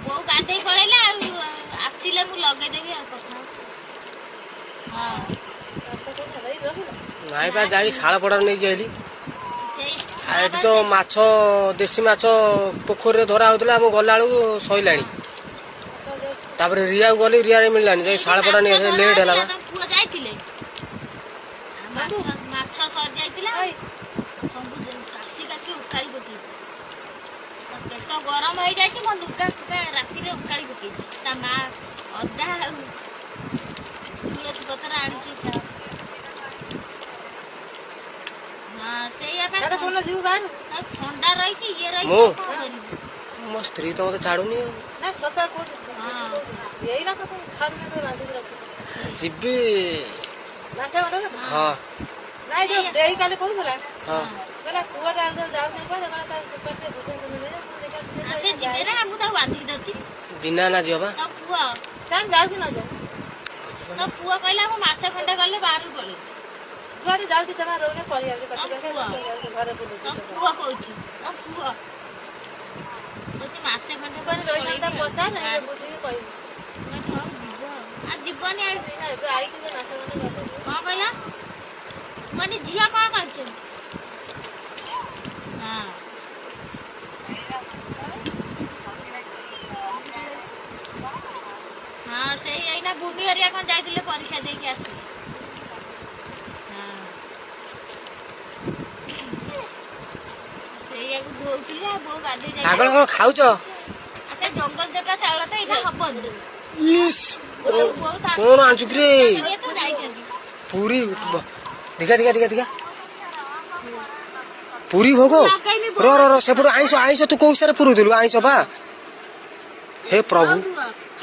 ବୋଉ ଗାଧେଇ ପଳେଇଲା ଆଉ ଆସିଲେ ମୁଁ ଲଗେଇଦେବି ଆଉ କଥା ହଁ ନାଇଁ ବା ଯାଇ ଶାଳପଡ଼ାରୁ ନେଇକି ଆଇଲି। ସେଇ ଏଠି ତ ମାଛ ଦେଶୀ ମାଛ ପୋଖରୀରେ ଧରା ହେଉଥିଲା ମୁଁ ଗଲାବେଳକୁ ସଇଲାଣି। ତାପରେ ରିଆକୁ ଗଲି ରିଆରେ ମିଳିଲାନି ଯାଇ ଶାଳପଡ଼ା ନେଇ ଆସିଲି ଲେଟ୍ ହେଲା ବା। ପୁଅ ଯାଇଥିଲେ ମାଛ ସରି ଯାଇଥିଲା ସବୁ କାଶି କାଶି ଉକାଳି ପକେଇଛି ପେଟ ଗରମ ହେଇଯାଇଛି ମୋ ଲୁଗା ଫୁଗା ରାତିରେ ଉକାଳି ପକେଇଛି ତା ମା ଅଦା ଆଉ ତୁଳସୀ ପତ୍ର ଆଣିକି ହଁ ସେଇଆ ଥଣ୍ଡା ରହିଛି ଇଏ ରହିଛି କଣ କରିବି ମୋ ସ୍ତ୍ରୀ ତ ମତେ ଛାଡୁନି ଆଉ ଯିବି ହଁ ନାଇଁ ଯୋଉ ଦେଇ କାଲି କହୁଥିଲା ହଁ କହିଲା ପୁଅଟା ଯାଉନି କୁଆଡେ ସେ ଯିବେ ନା ମୁଁ ତାକୁ ବାନ୍ଧିକି ଧରିଥିଲି ଦିନା ନା ଝିଅ ବା ତୋ ପୁଅ କାହିଁ ଯାଉଛି ନ ଯାଉ ତୋ ପୁଅ କହିଲା ମୁଁ ମାସେ ଖଣ୍ଡେ ଗଲେ ବାହାରକୁ ପଳେଇବି ଯୁଆଡେ ଯାଉଛି ଜମା ରହୁନି ପଳେଇ ଯାଉଛି ଘରେ ବୁଲୁଛି ତୋ ପୁଅ କହୁଛି ତୋ ପୁଅ କହୁଛି ମାସେ ଖଣ୍ଡେ ରହିଥାନ୍ତା ପଚାର ବୁଝିକି କହିବି ଯିବ ଆଉ ଯିବନି ଏବେ ଆଇଛି ଯେ ମାସେ ଖଣ୍ଡେ ଗଲେ କଣ କହିଲା ମାନେ ଝିଅ କଣ କରୁଛନ୍ତି ହଁ ହଁ ସେଇ ଏଇନା ଭୂମି ହରିଆ କଣ ଯାଇଥିଲେ ପରୀକ୍ଷା ଦେଇକି ଆସିଲେ ସେଇଆକୁ ଧୋଉଥିଲେ ଆଉ ବୋଉ ଗାଧେଇ ପାଗଳ କଣ ଖାଉଛ ସେ ଜଙ୍ଗଲ ଚଟା ଚାଉଳ ତ ଏଇଟା ହବନି କଣ ଆଣିଛୁ କିରେ ଯାଇଛନ୍ତି ପୁରୀ ଦେଖିଆ ଦେଖିଆ ଦେଖିଆ ଦେଖିଆ ପୁରୀ ଭୋଗ ର ସେପଟୁ ଆଇଁଷ ଆଇଁଷ ତୁ କୋଉ ହିସାବରେ ପୁରଉଥିଲୁ ଆଇଁଷ ବା ହେ ପ୍ରଭୁ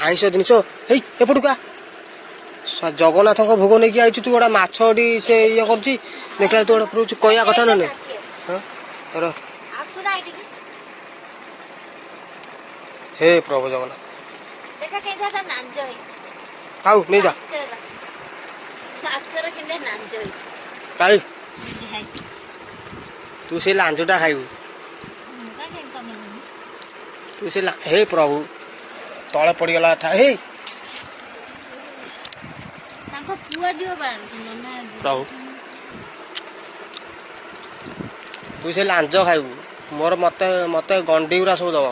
ଆଇଁଷ ଜିନିଷ ହେଇ ଏପଟକୁ ଆ ଜଗନ୍ନାଥଙ୍କ ଭୋଗ ନେଇକି ଆଇଛୁ ତୁ ଗୋଟେ ମାଛ ଏଠି ସେ ଇଏ କରୁଛି ଦେଖିଲା ତୁ ଗୋଟେ ପୁରଉଛୁ କହିବା କଥା ନହେଲେ ହଁ ଆସୁନା ଏଇଠିକି ହେ ପ୍ରଭୁ ଜଗନ୍ନାଥ ଦେଖା କେମିତି ନାଞ୍ଜ ହେଇଛି ଖାଉ ନେଇଯା ମାଛର କେମିତି ନାଞ୍ଜ ହେଇଛି କାଇ ତୁ ସେ ଲାଞ୍ଜଟା ଖାଇବୁ ତୁ ସେ ହେ ପ୍ରଭୁ ତଳେ ପଡ଼ିଗଲା ହେ ତାଙ୍କ ପୁଅ ଝିଅ ପ୍ରଭୁ ତୁ ସେ ଲାଞ୍ଜ ଖାଇବୁ ମୋର ମତେ ମତେ ଗଣ୍ଡି ଗୁରା ସବୁ ଦବ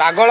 ପାଗଳ